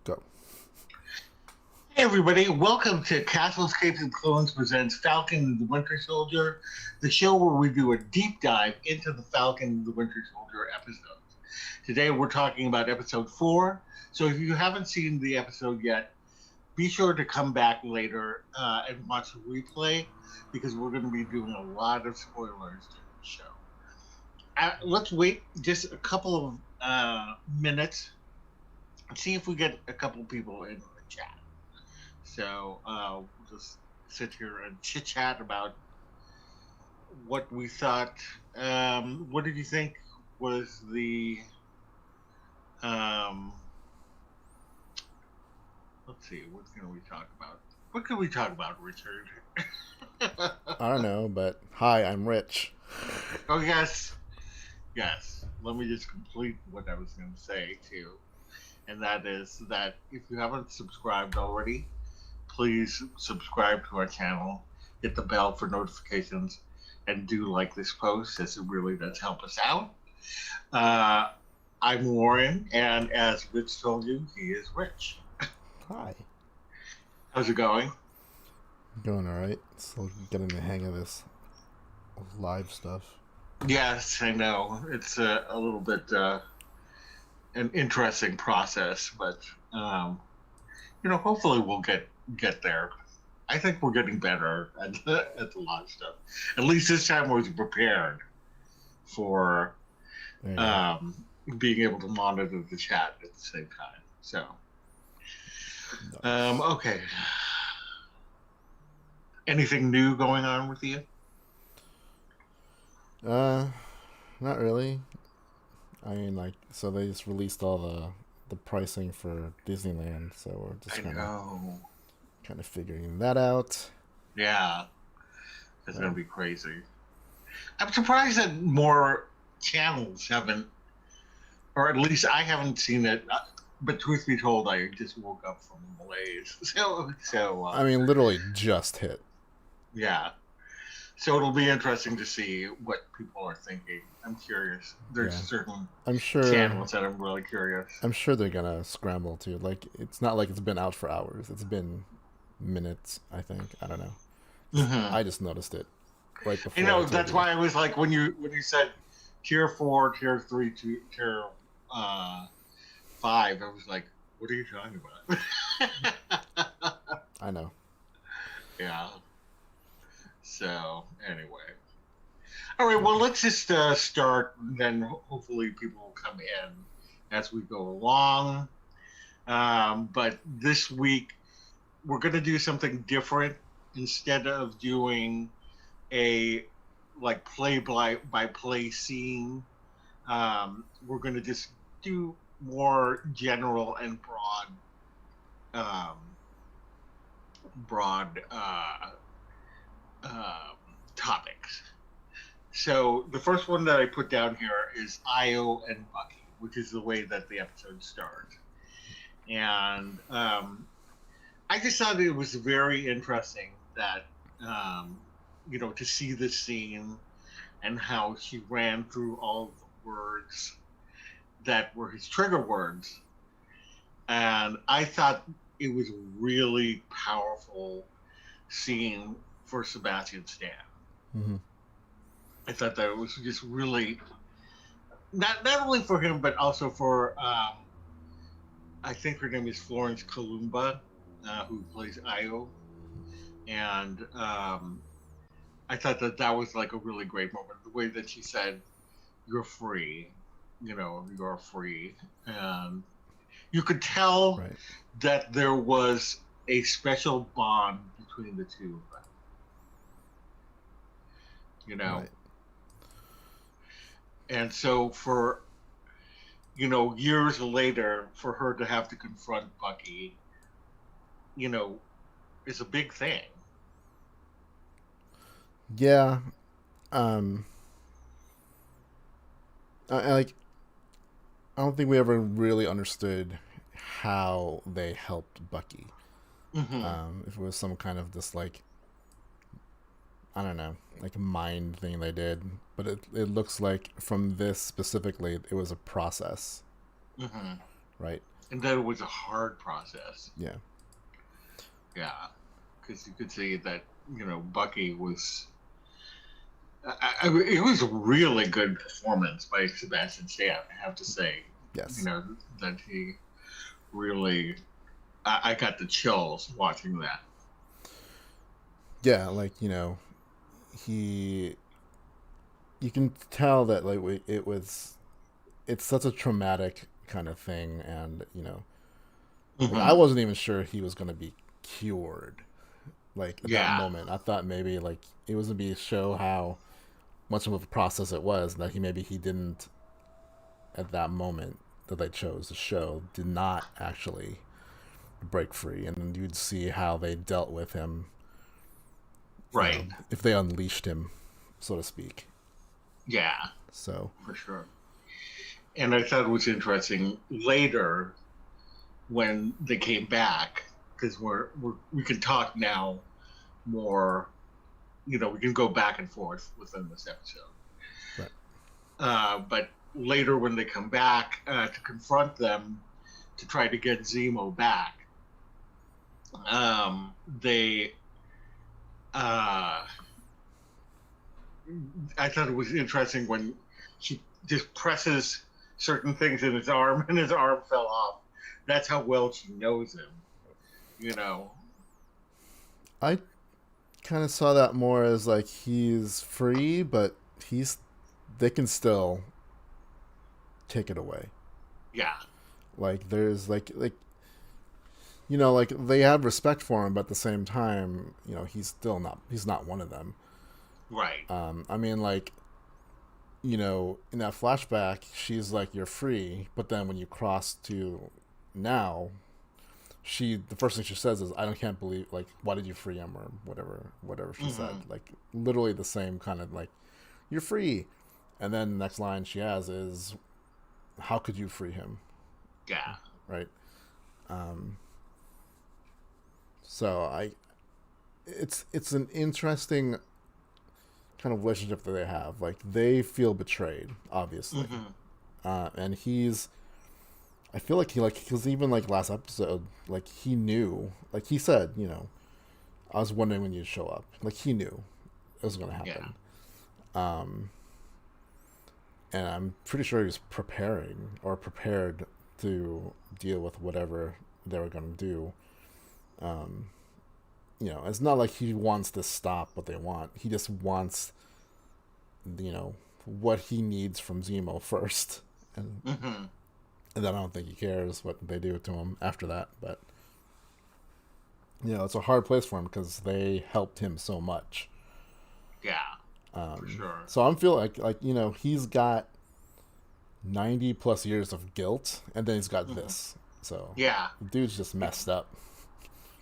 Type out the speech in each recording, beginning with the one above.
Go. Hey everybody, welcome to Castles, Capes, and Clones presents Falcon and the Winter Soldier, the show where we do a deep dive into the Falcon and the Winter Soldier episodes. Today we're talking about episode 4, so if you haven't seen the episode yet, be sure to come back later and watch the replay, because we're going to be doing a lot of spoilers during the show. Let's wait just a couple of minutes and see if we get a couple people in the chat. So we'll just sit here and chit chat about what we thought. What did you think was the? Let's see. What can we talk about? What can we talk about, Richard? I don't know, but hi, I'm Rich. Oh yes. Let me just complete what I was going to say too, and that is that if you haven't subscribed already, please subscribe to our channel, hit the bell for notifications, and do like this post, as it really does help us out. I'm Loren, and as Rich told you, he is Rich. Hi. How's it going? Going alright. Still getting the hang of this live stuff. Yes, I know. It's a little bit an interesting process, but hopefully we'll get there. I think we're getting better at the live stuff. At least this time I was prepared for being able to monitor the chat at the same time. So, Nice. okay. Anything new going on with you? Not really. I mean, so they just released all the pricing for Disneyland, so we're just kind of figuring that out. Yeah, it's gonna be crazy. I'm surprised that more channels haven't, or at least I haven't seen it. But truth be told, I just woke up from a malaise. So I mean, literally just hit. Yeah. So it'll be interesting to see what people are thinking. I'm curious. There's certain channels that I'm really curious. I'm sure they're gonna scramble too. Like, it's not like it's been out for hours. It's been minutes, I think. I don't know. Mm-hmm. I just noticed it right before. That's why I was like, when you said tier 4, tier 3, tier 5, I was like, what are you talking about? I know. Yeah. So anyway. All right, well, let's just start, then hopefully people will come in as we go along. But this week, we're going to do something different. Instead of doing a play-by-play scene, we're going to just do more general and broad topics. So the first one that I put down here is Io and Bucky, which is the way that the episode starts. And I just thought it was very interesting that, to see this scene and how she ran through all the words that were his trigger words. And I thought it was a really powerful scene for Sebastian Stan. Mm-hmm. I thought that it was just really not only for him, but also for I think her name is Florence Columba, who plays Io, and I thought that was like a really great moment. The way that she said, "You're free," you're free, and you could tell that there was a special bond between the two of them. Right. And so for, years later, for her to have to confront Bucky, is a big thing. Yeah. I don't think we ever really understood how they helped Bucky. Mm-hmm. If it was some kind of this I don't know, mind thing they did, but it looks like from this specifically, it was a process, Mm-hmm. right? and that it was a hard process. Yeah. Yeah, because you could see that Bucky was. It was a really good performance by Sebastian Stan. I have to say, Yes. that he really. I got the chills watching that. Yeah, like he. You can tell that like it's such a traumatic kind of thing, and like I Hmm. wasn't even sure he was gonna be cured. Like at that Yeah, moment, I thought maybe like it was gonna be show how much of a process it was that he didn't at that moment that they chose to show did not actually break free, and you'd see how they dealt with him. right. If they unleashed him, so to speak. Yeah, So for sure. And I thought it was interesting later when they came back because we can talk now more. We can go back and forth within this episode. right. But later when they come back to confront them to try to get Zemo back, they uh, I thought it was interesting when she just presses certain things in his arm and his arm fell off. That's how well she knows him, you know. I kind of saw that more as like he's free, but he's they can still take it away. Yeah. Like there's like they have respect for him, but at the same time, he's not one of them. Right. I mean, like in that flashback, she's like, "You're free," but then when you cross to now, the first thing she says is, "I don't can't believe like why did you free him or whatever she said." Hmm. Like literally the same kind of like, "You're free," and then the next line she has is, "How could you free him?" Yeah. Right. Um, so it's an interesting kind of relationship that they have. Like they feel betrayed, obviously, Hmm. and I feel like because even like last episode, like he knew, like he said, I was wondering when you'd show up. Like he knew it was going to Yeah. happen, um, and I'm pretty sure he was prepared to deal with whatever they were going to do. Um, it's not like he wants to stop what they want. He just wants, what he needs from Zemo first, and Hmm. and then I don't think he cares what they do to him after that. But it's a hard place for him because they helped him so much. Yeah. For sure. So I'm feeling like he's got 90 plus years of guilt, and then he's got Hmm. this. So Yeah. the dude's just He, messed up.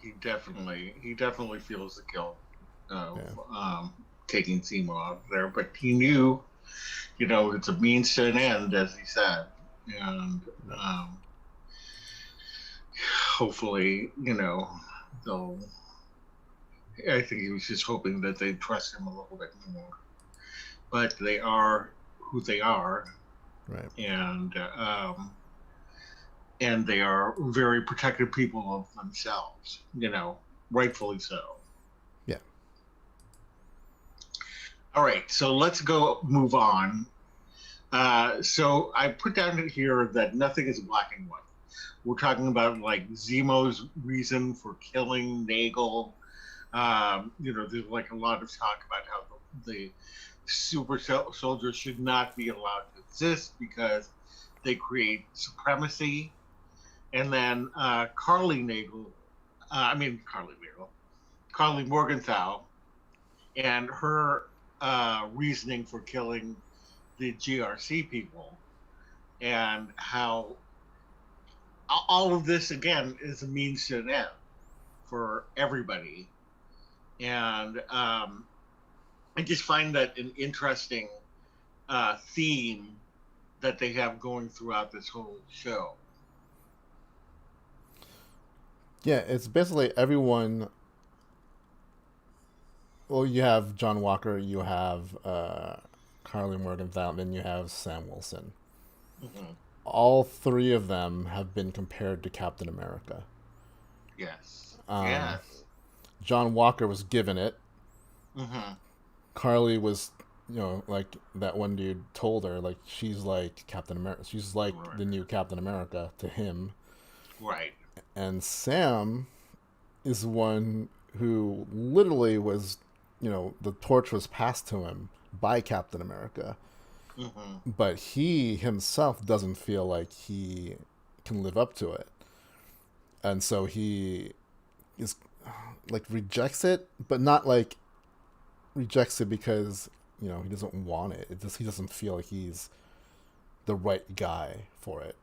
he definitely feels the guilt of Yeah, taking Zemo out there, but he knew, it's a means to an end, as he said, and right. hopefully, they'll. I think he was just hoping that they'd trust him a little bit more, but they are who they are, Right. and and they are very protective people of themselves, rightfully so. Yeah. All right, so let's go move on. So I put down here that nothing is black and white. We're talking about like Zemo's reason for killing Nagel. There's like a lot of talk about how the super soldiers should not be allowed to exist because they create supremacy. And then Carly Morgenthau, and her reasoning for killing the GRC people, and how all of this again is a means to an end for everybody. And I just find that an interesting theme that they have going throughout this whole show. Yeah, it's basically everyone. Well, you have John Walker, you have Carly Morgenthau, then you have Sam Wilson. Hmm. all three of them have been compared to Captain America. Yes. Um, Yes. John Walker was given it. Mm-hmm. Carly was, like that one dude told her, like, she's like Captain America. She's like Right. the new Captain America to him. Right. And Sam is one who literally was, the torch was passed to him by Captain America. Mm-hmm. But he himself doesn't feel like he can live up to it. And so he is like rejects it, but not like rejects it because he doesn't want it. He doesn't feel like he's the right guy for it,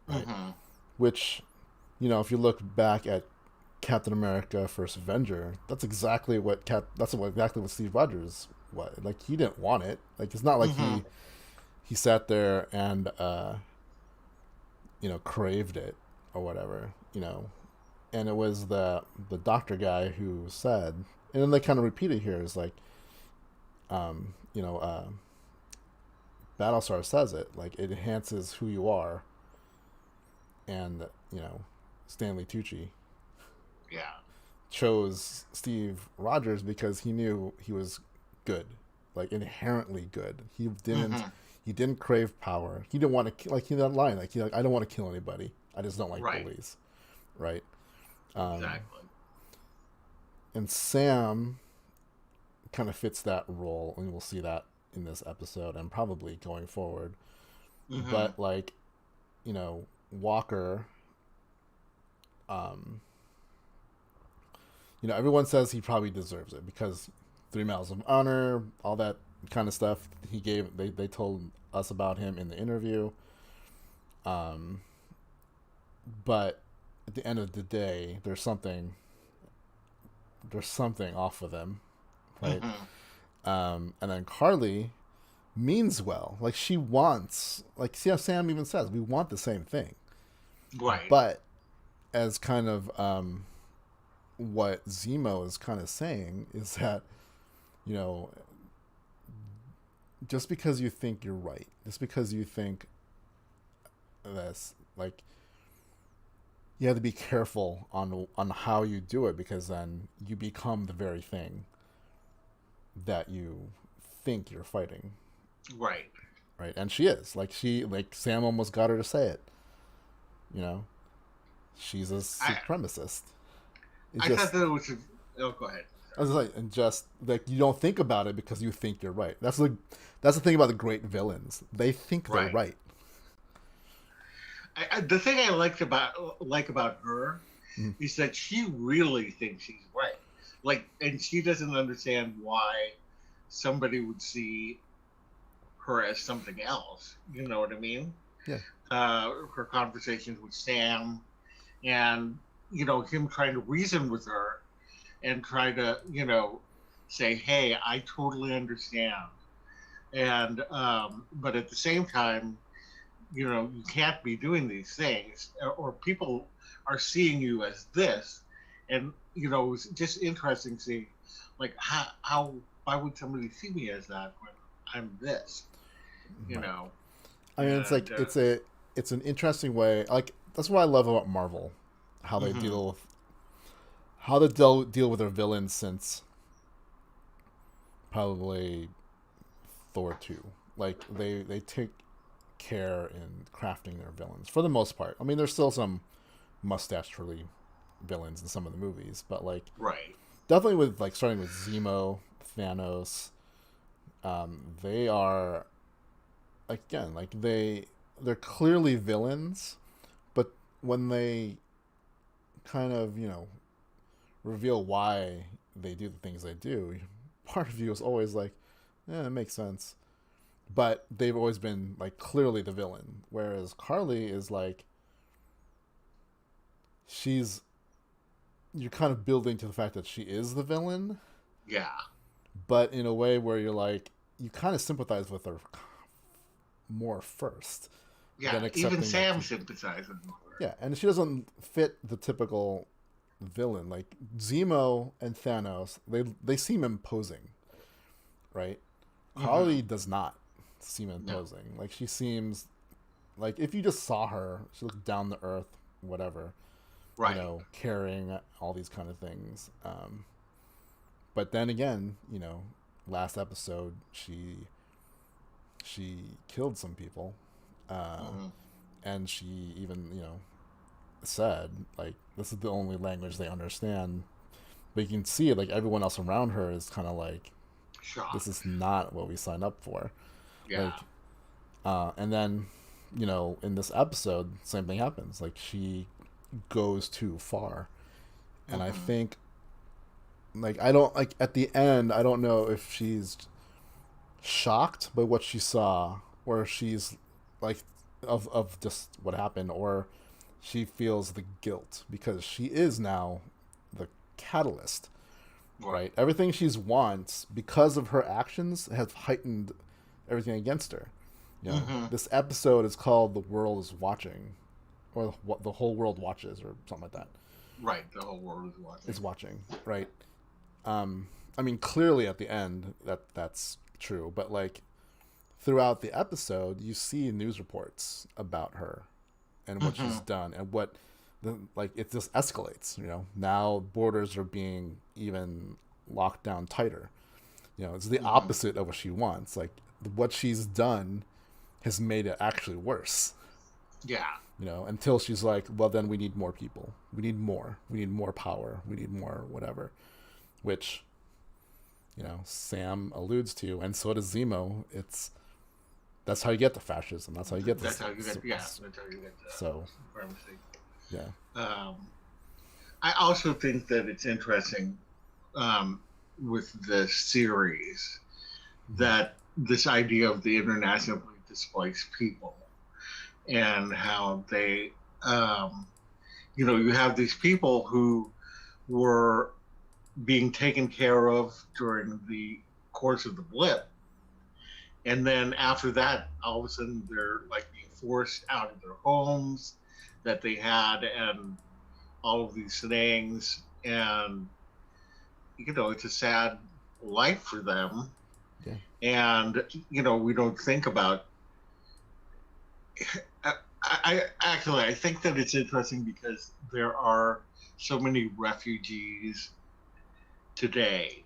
right? Mm-hmm. Which, if you look back at Captain America: First Avenger, that's exactly what Steve Rogers was. Like, he didn't want it. Like, it's not like Mm-hmm. he sat there and craved it or whatever. And it was the doctor guy who said, and then they kind of repeat it here, is like, um, you know, uh, Battlestar says it, like, it enhances who you are. And, Stanley Tucci Yeah. chose Steve Rogers because he knew he was good, like, inherently good. Mm-hmm. He didn't crave power. He didn't want to, like, he didn't lie, like, I don't want to kill anybody. I just don't like Right. bullies, right? Um, Exactly. and Sam kind of fits that role, and we'll see that in this episode and probably going forward. Mm-hmm. But, like, Walker, um, everyone says he probably deserves it because 3 Medals of Honor, all that kind of stuff he gave. They told us about him in the interview. Um, but at the end of the day, there's something off with him, right? Mm-hmm. And then Carly means well. Like, she wants, like, see how Sam even says, we want the same thing. Right. But as kind of what Zemo is kind of saying is that, you know, just because you think you're right, just because you think this, like, you have to be careful on how you do it, because then you become the very thing that you think you're fighting, Right. right? And she is, like Sam almost got her to say it. You know, she's a I supremacist. It's I thought just, that it was. Oh, go ahead. I was like, and just like, you don't think about it because you think you're right. That's the thing about the great villains. They think they're Right. right. The thing I like about her Mm. is that she really thinks she's right. Like, and she doesn't understand why somebody would see her as something else. You know what I mean? Yeah. Her conversations with Sam, and him trying to reason with her and try to say, "Hey, I totally understand," and but at the same time, you can't be doing these things, or people are seeing you as this. And it's just interesting to see, like, how why would somebody see me as that when I'm this, you Right. know I mean, it's and like, it's an interesting way. Like, that's what I love about Marvel, how they hmm deal with how they deal with their villains since probably Thor 2. Like, they take care in crafting their villains for the most part. I mean, there's still some mustache twirly villains in some of the movies, but, like, right. definitely with, like, starting with Zemo, Thanos, they are, again, like, they're clearly villains, but when they kind of, reveal why they do the things they do, part of you is always like, it makes sense. But they've always been, like, clearly the villain. Whereas Carly is like, she's you're kind of building to the fact that she is the villain, Yeah. but in a way where you're like, you kind of sympathize with her more first Yeah. than Even accepting that Sam she, sympathizes with her. yeah, and she doesn't fit the typical villain. Like, Zemo and Thanos, they seem imposing, right? Hmm. Carly does not seem No. imposing. Like, she seems like if you just saw her, she looked down to earth, whatever, Right. carrying all these kind of things. But then again, last episode she killed some people, Mm-hmm. and she even said like this is the only language they understand. But you can see like everyone else around her is kind of like this Shocked. is not what we signed up for. Yeah. Like, and then in this episode, same thing happens. Like she goes too far, and I Mm-hmm. think like I don't like at the end. I don't know if she's shocked by what she saw, or she's like of just what happened, or she feels the guilt because she is now the catalyst, Right. right? Everything she's wants because of her actions has heightened everything against her. Mm-hmm. This episode is called "The World Is Watching," or what the whole world watches, or something like that. Right. The whole world is Is watching. watching, right? I mean, clearly at the end that's true, but like throughout the episode, you see news reports about her and what Mm-hmm. she's done and what like it just escalates. Now borders are being even locked down tighter. It's the Mm-hmm. opposite of what she wants. Like what she's done has made it actually worse. Yeah. Until she's like, well, then we need more people. We need more. We need more power. We need more whatever. Which, Sam alludes to, and so does Zemo. That's how you get the fascism. That's how you get That's this. how you get. Yeah. That's how you get So supremacy. yeah, Um, I also think that it's interesting um, with the series mm-hmm. that this idea of the internationally displaced people and how they, um, you have these people who were being taken care of during the course of the blip. And then after that, all of a sudden they're like being forced out of their homes that they had and all of these things. And, it's a sad life for them. Yeah, And, we don't think about. I think that it's interesting because there are so many refugees today,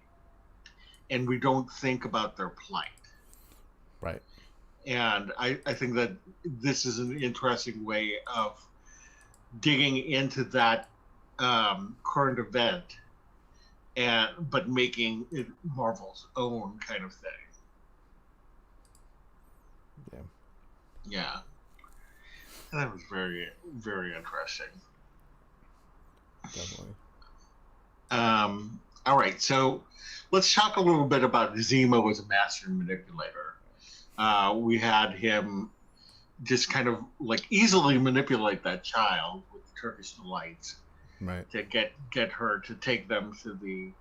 and we don't think about their plight. right. And I think that this is an interesting way of digging into that current event, and but making it Marvel's own kind of thing. Yeah, Yeah, that was very very interesting. definitely. All right, so let's talk a little bit about Zemo as a master manipulator. We had him just kind of like easily manipulate that child with Turkish delights Right. to get her to take them to the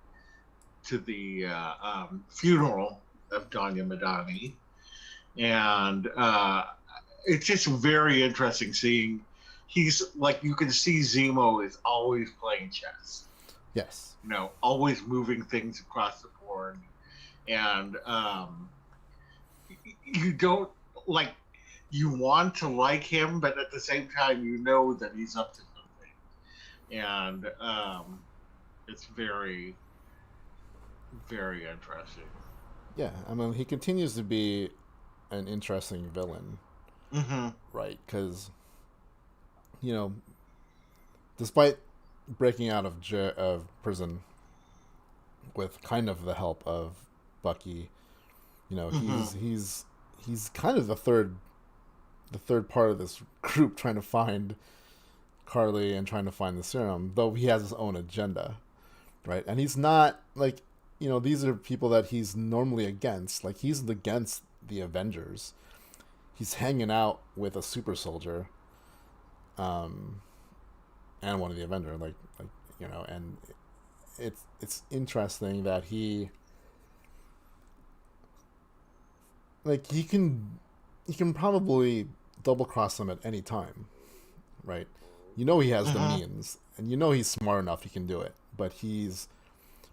funeral of Danya Madani, and it's just very interesting seeing. He's like you can see Zemo is always playing chess, Yes. always moving things across the board, and you don't like you want to like him, but at the same time you know that he's up to something, and it's very very interesting. Yeah. I mean, he continues to be an interesting villain, Mm-hmm. right? Because you know, despite breaking out of prison with kind of the help of Bucky, Mm-hmm. he's kind of the third part of this group trying to find Carly and trying to find the serum, though he has his own agenda, right? And he's not like these are people that he's normally against. Like he's against the Avengers. He's hanging out with a super soldier, um, and one of the Avengers, and it's interesting that he can probably double cross him at any time, right? He has the Mm-hmm. means, and he's smart enough he can do it, but he's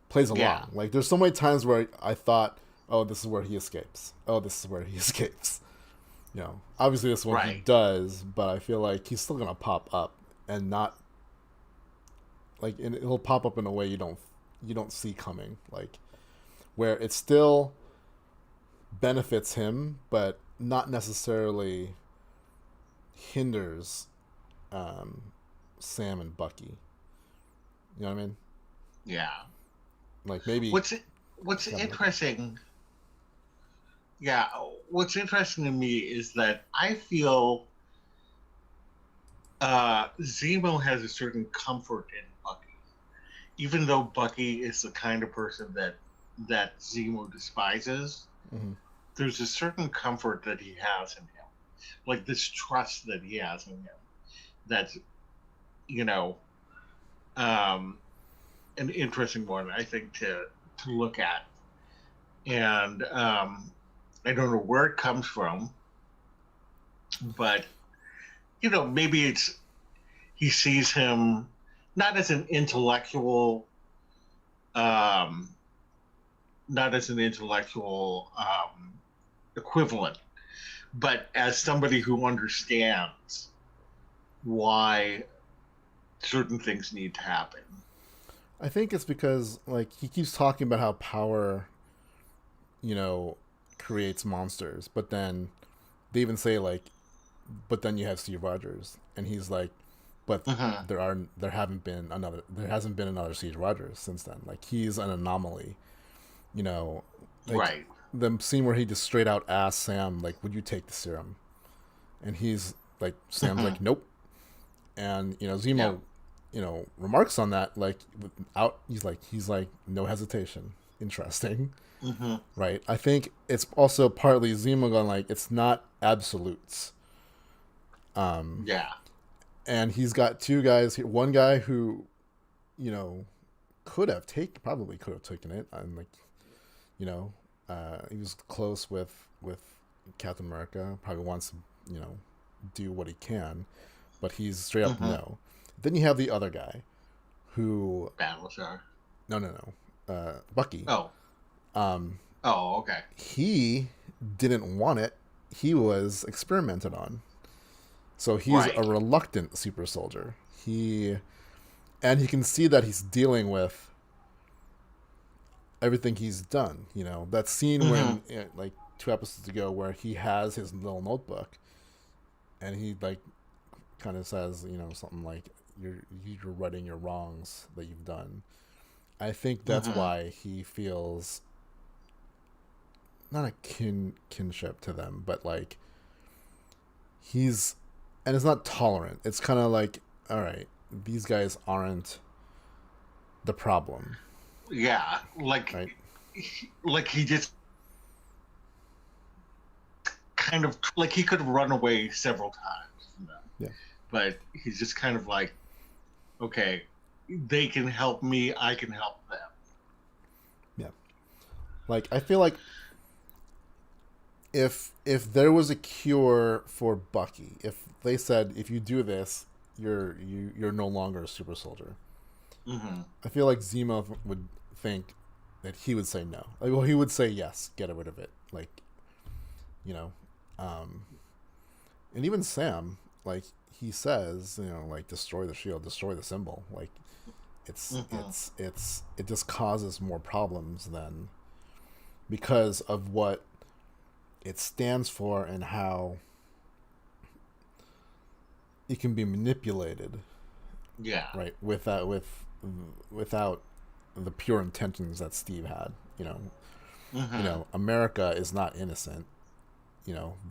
plays Yeah. along. Like there's so many times where I thought, oh, this is where he escapes. Oh, this is where he escapes. Obviously this one he Right. does, but I feel like he's still gonna pop up and not like he'll pop up in a way you don't see coming, like where it still benefits him, but not necessarily hinders um, Sam and Bucky. You know what I mean? Yeah. Like maybe What's kind of like interesting? Yeah. What's interesting to me is that I feel Zemo has a certain comfort in Bucky, even though Bucky is the kind of person that Zemo despises. mm-hmm. There's a certain comfort that he has in him, like this trust that he has in him. That's you know um, an interesting one, I think, to look at. And I don't know where it comes from, but maybe it's he sees him not as an intellectual, um, not as an intellectual equivalent, but as somebody who understands why certain things need to happen. I think it's because like he keeps talking about how power, you know, creates monsters, but then they even say like, but then you have Steve Rogers, and he's like, but Uh-huh. there hasn't been another Steve Rogers since then. Like he's an anomaly, you know, like Right. the scene where he just straight out asks Sam like, would you take the serum? And he's like, Sam's Uh-huh. like, nope. And Yeah. Zemo, remarks on that like without he's like no hesitation. Interesting, Uh-huh. right? I think it's also partly Zemo going like it's not absolutes. Um, Yeah. and he's got two guys. One guy who, you know, probably could have taken it, and like, you know, he was close with Captain America. Probably wants to, do what he can, but he's straight up Uh-huh. no. Then you have the other guy who Battlestar. no, Bucky. Oh. Um, Oh, okay. he didn't want it. He was experimented on. So he's a Right. reluctant super soldier. And you can see that he's dealing with everything he's done. That scene Uh-huh. when like 2 episodes ago where he has his little notebook and he like kind of says, something like you're writing your wrongs that you've done. I think that's Uh-huh. why he feels not a kinship to them, but like he's and it's not tolerant. It's kind of like, all right, these guys aren't the problem, Yeah. right? Like he just kind of like he could have run away several times from them, Yeah, but he's just kind of like, okay, they can help me, I can help them. yeah. Like I feel like if there was a cure for Bucky, if they said if you do this, you're no longer a super soldier. Mm-hmm. I feel like Zemo would think that he would say no. Like, well, he would say yes, get rid of it. Like, you know, um, and even Sam, like he says, like destroy the shield, destroy the symbol. Like, Mm-hmm. it just causes more problems than because of what it stands for and how it can be manipulated, Yeah. right? Without the pure intentions that Steve had. Mm-hmm. America is not innocent.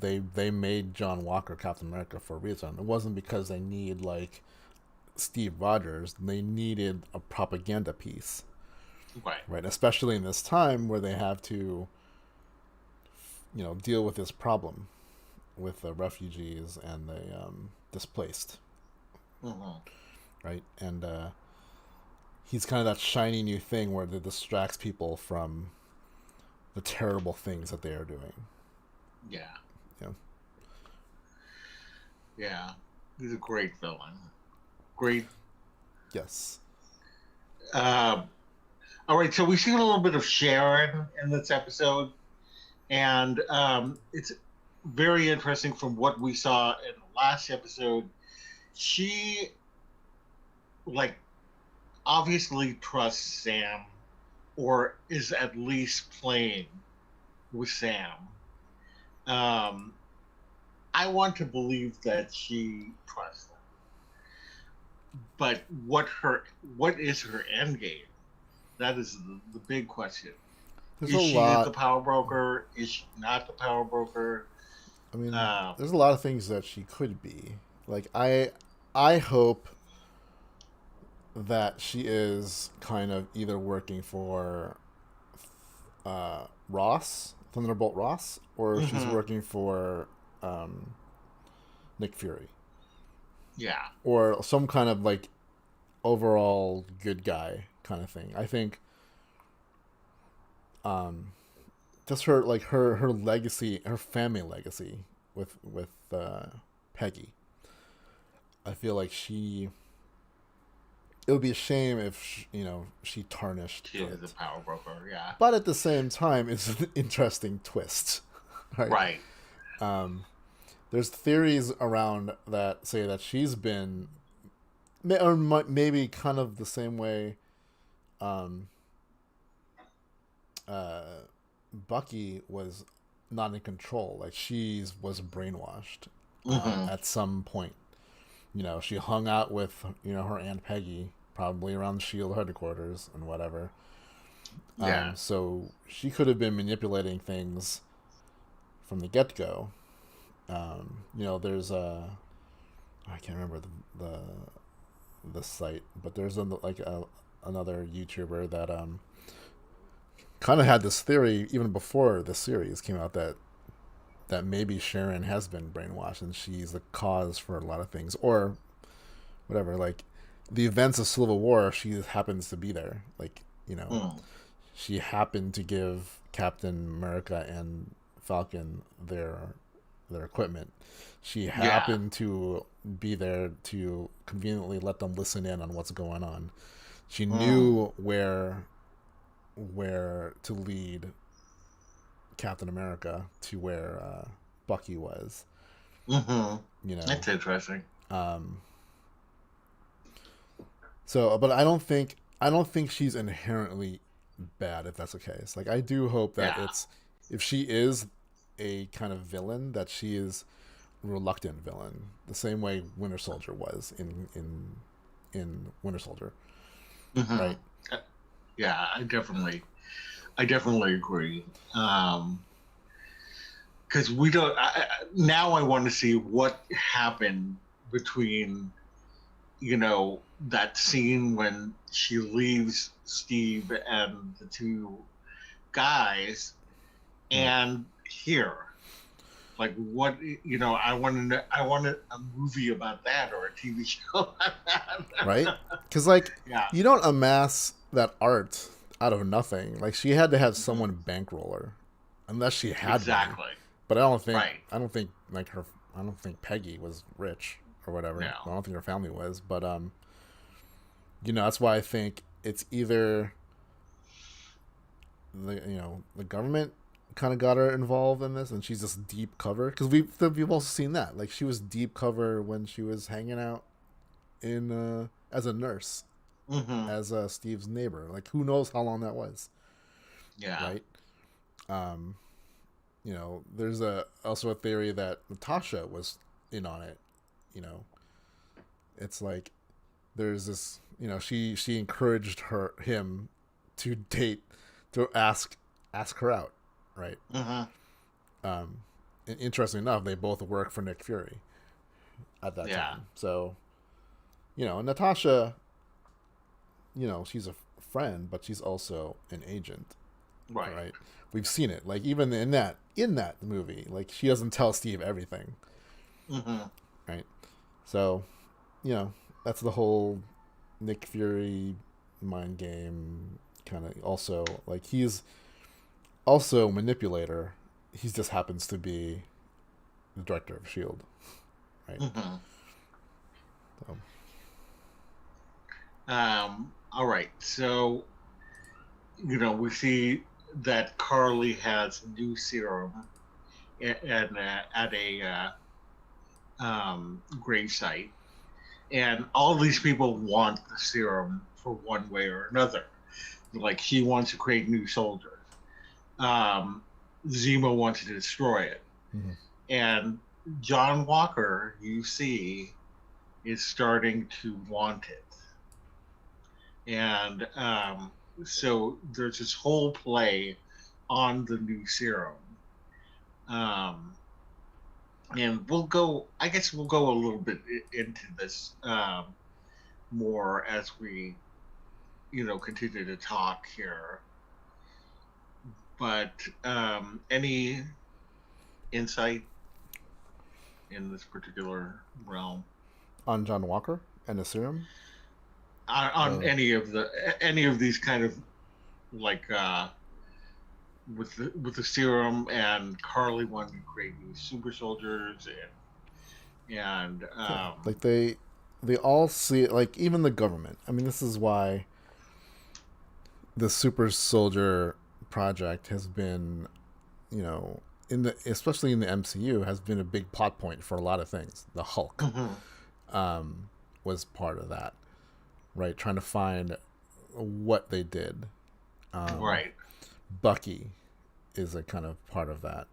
They made John Walker Captain America for a reason. It wasn't because they need like Steve Rogers. They needed a propaganda piece, Right. right? Especially in this time where they have to, deal with this problem with the refugees and the displaced, Mm-hmm. right? And he's kind of that shiny new thing where it distracts people from the terrible things that they are doing. Yeah. Yeah. Yeah. He's a great villain. Great. Yes. Uh, all right. So we've seen a little bit of Sharon in this episode, and it's very interesting from what we saw in the last episode. She, like, obviously trusts Sam, or is at least playing with Sam. Um, I want to believe that she trusts him, but what is her end game? That is the big question. There's a Is she the lot. power broker? Is she not the power broker? I mean, Um, there's a lot of things that she could be. Like I hope that she is kind of either working for Ross, Thunderbolt Ross, or she's mhm, working for um, Nick Fury, yeah, or some kind of like overall good guy kind of thing. I think um, just her legacy, her family legacy with Peggy. I feel like she. It would be a shame if she tarnished she is the it. power broker. Yeah, But at the same time, it's an interesting twist, right? right. Um, there's theories around that say that she's been, or maybe kind of the same way um, uh, Bucky was not in control. Like was brainwashed Hmm. at some point. She hung out with her aunt Peggy, probably around the Shield headquarters and whatever. Yeah. So she could have been manipulating things from the get go. There's I can't remember the site, but there's another YouTuber that kind of had this theory even before the series came out that maybe Sharon has been brainwashed and she's the cause for a lot of things, or whatever. Like the events of Civil War, she happens to be there. Like Mm. she happened to give Captain America and Falcon their equipment. She Yeah. happened to be there to conveniently let them listen in on what's going on. She Mm. knew where to lead Captain America to where Bucky was. Hmm. You know, That's interesting. um, but I don't think she's inherently bad if that's the case. Like I do hope that Yeah. if she is a kind of villain, that she is reluctant villain, the same way Winter Soldier was in Winter Soldier, Hmm. right? Yeah. I definitely agree. Because we don't. Now I want to see what happened between that scene when she leaves Steve and the two guys, Right, and here. Like what I want to know. I want a movie about that or a TV show about right. that. Because like Yeah, you don't amass that art out of nothing. Like she had to have mhm, someone bankroll her, unless she had money. exactly. But Right. I don't think like her. I don't think Peggy was rich or whatever. I No. don't think her family was. But that's why I think it's either the government kind of got her involved in this, and she's just deep cover because we've also seen that. Like she was deep cover when she was hanging out in as a nurse Hmm. as Steve's neighbor. Like who knows how long that was, Yeah. right? Um, there's also a theory that Natasha was in on it. You know, it's like there's this. She encouraged him to date to ask her out, right? Hmm. Um, and interesting enough, they both work for Nick Fury at that Yeah. time. So Natasha, she's a friend, but she's also an agent. All Right. right, we've seen it. Like even in that movie, like she doesn't tell Steve everything, Hmm. right? So, you know, that's the whole Nick Fury mind game kind of. Also, like he's also a manipulator. He just happens to be the director of Shield, right? Hmm. So, All right. So we see that Carly has a new serum, at a grave site, and all these people want the serum for one way or another. Like he wants to create new soldiers. Um, Zemo wants to destroy it, Mm-hmm. and John Walker, you see, is starting to want it, and so there's this whole play on the new serum. Um, and we'll go. I guess we'll go a little bit into this more as we, continue to talk here. But any insight in this particular realm On John Walker and the serum? on any of these kind of like with the serum and Carly wanting to create new super soldiers and Yeah. Like they all see it, like even the government. I mean, this is why the super soldier project has been, you know, especially in the MCU, has been a big plot point for a lot of things. The Hulk was part of that, right? Trying to find what they did. right. Bucky is a kind of part of that.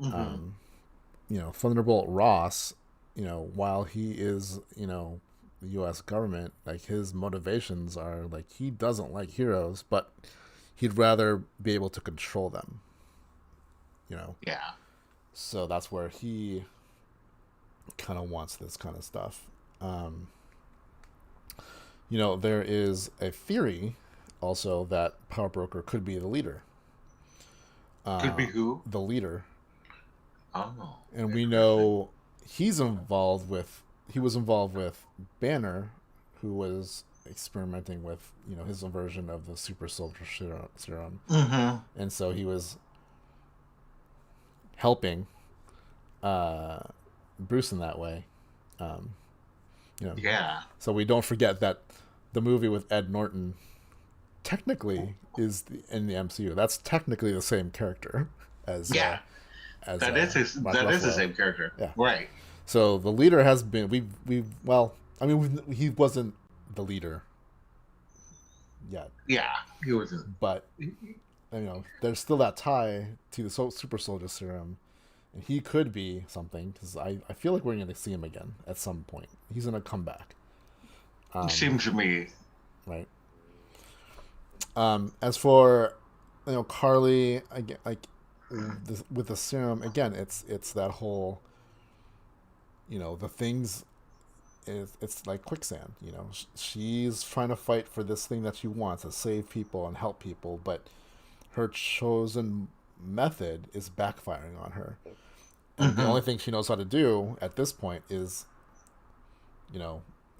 Mm-hmm. Thunderbolt Ross, while he is, the U.S. government, like his motivations are like he doesn't like heroes, but he'd rather be able to control them. Yeah. So that's where he kind of wants this kind of stuff. There is a theory also that Power Broker could be the leader. Could be who? The leader. Oh. And we know he was involved with Banner, who was experimenting with, his version of the super soldier serum. Mm-hmm. And so he was helping Bruce in that way. Yeah. So we don't forget that the movie with Ed Norton technically is in the MCU. That's technically the same character as that is the same character. Yeah. Right. So the leader has been he wasn't the leader yet. Yeah, he wasn't. But there's still that tie to the super soldier serum, and he could be something because I feel like we're going to see him again at some point. He's going to come back. Seems to me. Right. As for Carly, with the serum again, it's that whole the things. It's like quicksand. She's trying to fight for this thing that she wants to save people and help people, but her chosen method is backfiring on her. And the only thing she knows how to do at this point is,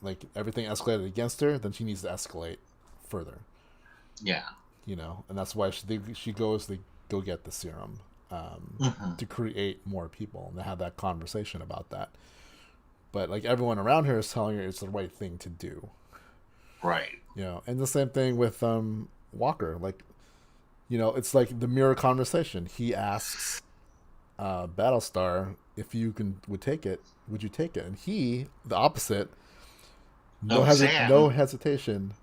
like everything escalated against her, then she needs to escalate further. Yeah. And that's why she goes to go get the serum to create more people and to have that conversation about that. But like everyone around her is telling her it's the right thing to do. Right. And the same thing with Walker. Like, it's like the mirror conversation. He asks Battlestar if you would take it. Would you take it? And he, the opposite, no hesitation.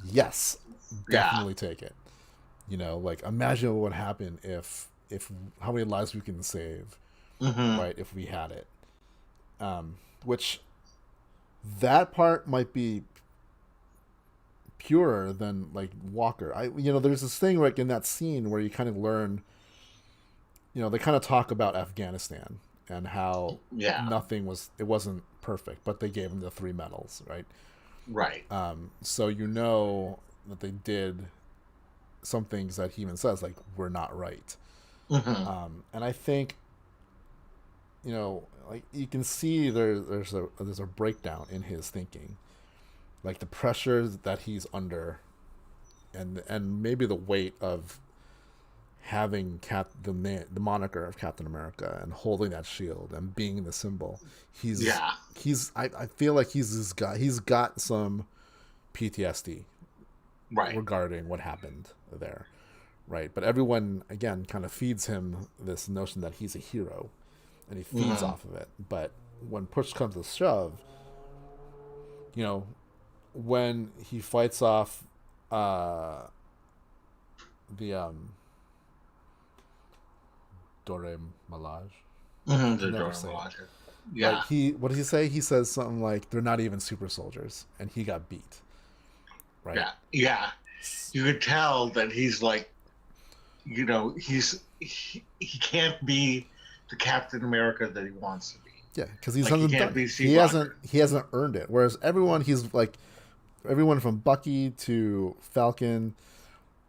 Yes, definitely take it. Like imagine what would happen if how many lives we can save, right? If we had it. Which that part might be purer than like Walker. There's this thing like in that scene where you kind of learn, they kind of talk about Afghanistan and how it wasn't perfect, but they gave them the 3 medals, right? Right. So that they did some things that he even says like were not right. And I think like you can see there's a breakdown in his thinking, like the pressure that he's under, and maybe the weight of having the moniker of Captain America and holding that shield and being the symbol. I feel like he's this guy. He's got some PTSD, right, regarding what happened there, right? But everyone again kind of feeds him this notion that he's a hero, and he feeds Mm-hmm. off of it. But when push comes to shove, you know, when he fights off uh, the Dore Malaj, Mm-hmm. I can The never Jordan say it. Logic. Right? Yeah. What does he say? He says something like, "They're not even super soldiers," and he got beat. Right? Yeah. Yeah. You could tell that he's like, he can't be the Captain America that he wants to be. Yeah, because he Like he hasn't can't done it. be Steve Rogers. He hasn't earned it. Whereas everyone, he's like everyone from Bucky to Falcon,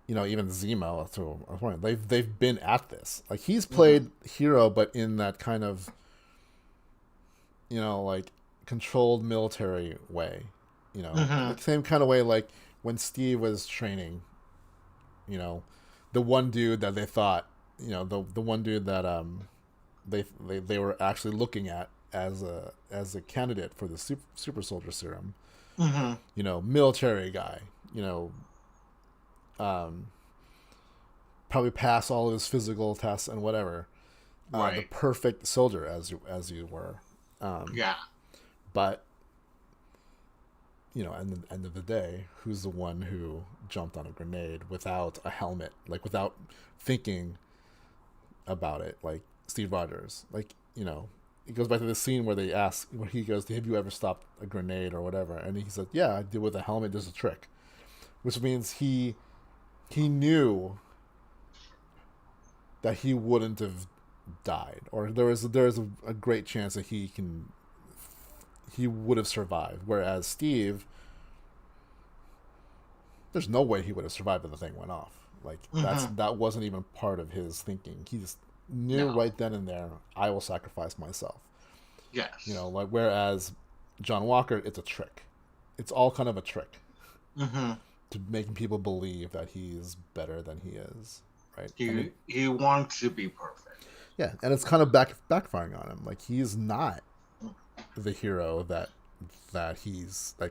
even Zemo to a point, they've been at this. Like he's Mm-hmm. played hero, but in that kind of like controlled military way. Mm-hmm. Like same kind of way like when Steve was training. You know, the one dude that they thought, the one dude that they were actually looking at as a candidate for the super soldier serum. Mm-hmm. Military guy. You know, um, probably pass all of his physical tests and whatever. The Right. perfect soldier, as you were. Um, Yeah. but at the end of the day, who's the one who jumped on a grenade without a helmet, like without thinking about it, like Steve Rogers? Like, it goes back to the scene where they ask, where he goes, "Have you ever stopped a grenade or whatever?" And he said, "Yeah, I did with a helmet. There's a trick," which means he knew that he wouldn't have died, or there is a great chance that he would have survived. Whereas Steve, there's no way he would have survived if the thing went off. Like Mm-hmm. that wasn't even part of his thinking. He just knew No. right then and there, I will sacrifice myself. Yes. Like whereas John Walker, it's a trick. It's all kind of a trick Mm-hmm. to making people believe that he's better than he is, right? And He wants to be perfect. yeah, and it's kind of backfiring on him. Like he's not the hero that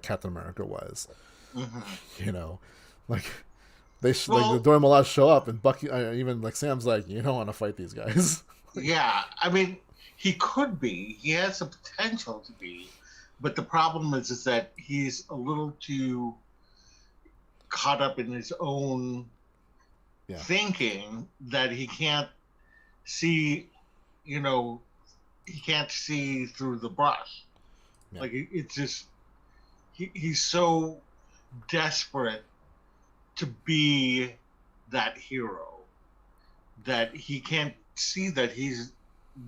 Captain America was. Mm-hmm. You know, like like the Well, Dora Milaje show up, and Bucky, even like Sam's like, you don't want to fight these guys. Like, yeah. I mean, he could be. He has the potential to be, but the problem is that he's a little too caught up in his own yeah, thinking that he can't see. You know, he can't see through the brush. yeah, Like it's just he's so desperate to be that hero that he can't see that he's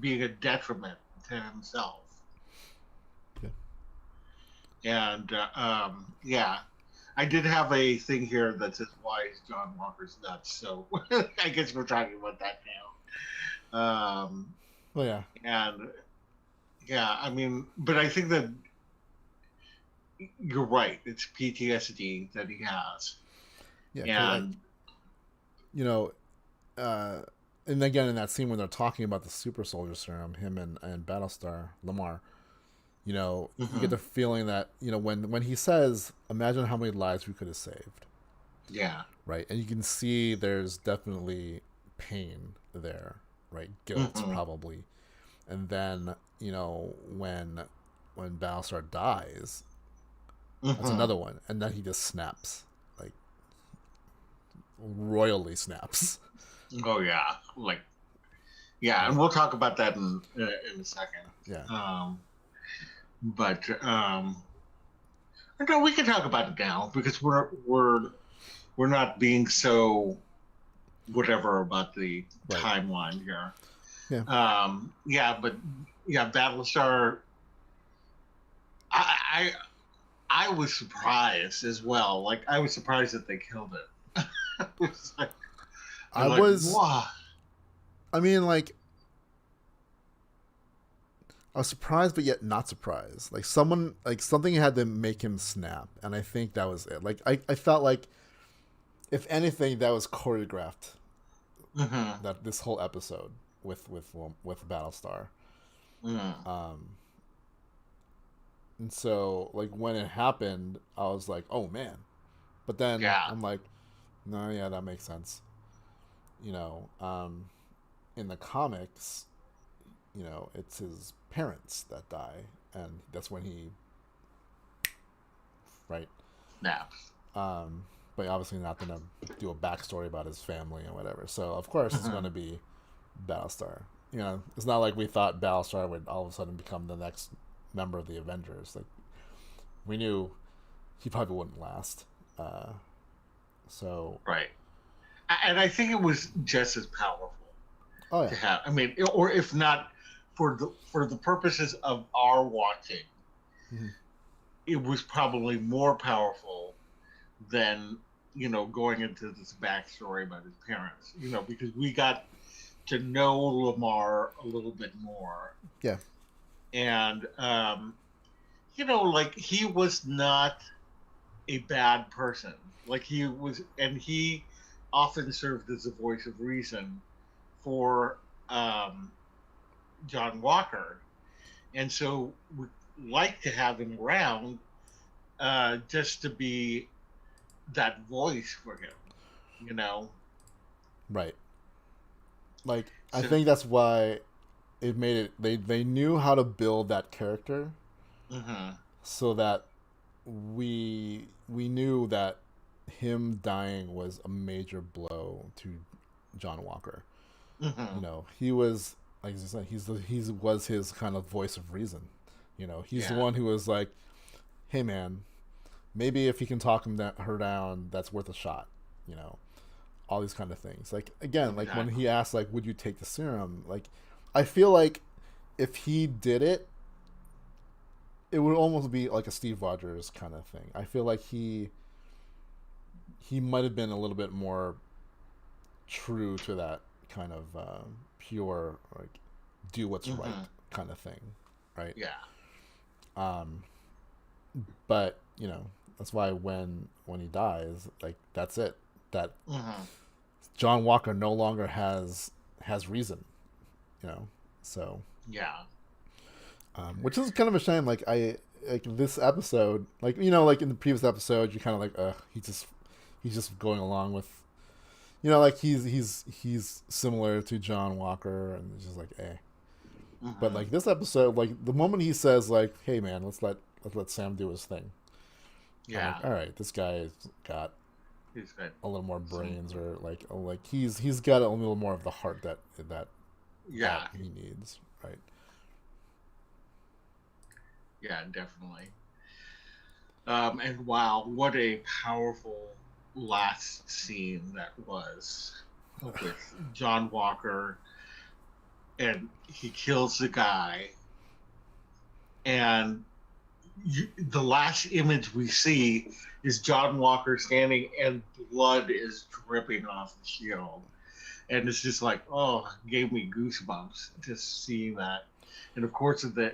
being a detriment to himself. yeah. And yeah, I did have a thing here that says, "Why is John Walker's nuts?" So I guess we're talking about that now. Well, yeah, And yeah, I mean, but I think that you're right. It's PTSD that he has, yeah. Because and you know, uh, and again in that scene when they're talking about the super soldier serum, him and Battlestar Lamar, you get mhm, the feeling that when he says, "Imagine how many lives we could have saved," yeah, right? And you can see there's definitely pain there, right? Guilt hmm probably, and then when Battlestar dies, that's hmm another one, and then he just snaps, like royally snaps. oh yeah, like yeah, and Right? we'll talk about that in a second. Yeah. Um, but no, we can talk about it now because we're not being so whatever about the Right. timeline here. Yeah. Yeah, but yeah, Battlestar. I I was surprised as well. Like I was surprised that they killed it. It's like, I I'm like, was. wow. I mean, like, I was surprised, but yet not surprised. Like something had to make him snap, and I think that was it. Like, I felt like, if anything, that was choreographed. Mm-hmm. That this whole episode with Battlestar. Mm. Um, and so like when it happened, I was like, oh man. But then Yeah. I'm like, no, yeah, that makes sense. you know, in the comics, it's his parents that die, and that's when he, right? Snaps. But obviously not gonna do a backstory about his family and whatever. So of course it's Mm-hmm. gonna be Battlestar. It's not like we thought Battlestar would all of a sudden become the next member of the Avengers. Like we knew he probably wouldn't last. So Right. And I think it was just as powerful oh to yeah, have. I mean, or if not for the purposes of our watching, mm-hmm. it was probably more powerful than going into this backstory about his parents. Because we got to know Lamar a little bit more, Yeah, and like he was not a bad person. Like he was, and he often served as a voice of reason for um, John Walker, and so we like to have him around just to be that voice for him, you know. right. Like I So, think that's why it made it. They knew how to build that character mm-hmm, so that we knew that him dying was a major blow to John Walker. mm-hmm, He was like I said, he was his kind of voice of reason. He's the yeah, one who was like, "Hey man, maybe if he can talk her down, that's worth a shot." You know, all these kind of things. Like again, like when he exactly, asked, like, "Would you take the serum?" Like, I feel like if he did it, it would almost be like a Steve Rogers kind of thing. I feel like he might have been a little bit more true to that kind of pure, like, do what's right mm-hmm, kind of thing, right? yeah, Um, but that's why when he dies, like that's it. That mm-hmm, John Walker no longer has reason, you know. So, yeah, which is kind of a shame. Like this episode, like like in the previous episode, you're kind of like, he's just going along with, like he's similar to John Walker, and it's just like, eh. But mm-hmm, like this episode, like the moment he says like, "Hey man, let's let Sam do his thing," I'm like, yeah. all right, this guy's got He's got a little more some, brains, or like he's got a little more of the heart that yeah, he needs, right? yeah, definitely. And wow, what a powerful last scene that was with John Walker, and he kills the guy, and the last image we see is John Walker standing, and blood is dripping off the shield, and it's just like, oh, gave me goosebumps just seeing that. And of course, the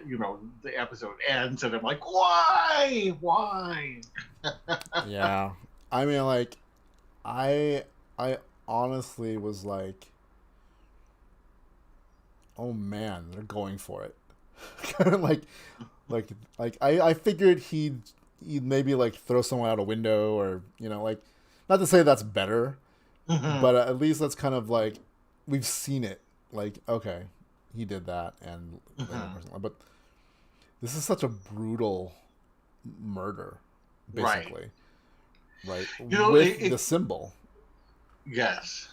episode ends, and I'm like, why? Yeah, I mean, like I honestly was like, oh man, they're going for it. Kind of like like I figured he'd maybe like throw someone out a window, or like, not to say that's better, Mm-hmm. but at least that's kind of like we've seen it. Like, okay, he did that, and the other Mm-hmm. person. But this is such a brutal murder, Right. basically, right? It, With the symbol. yes.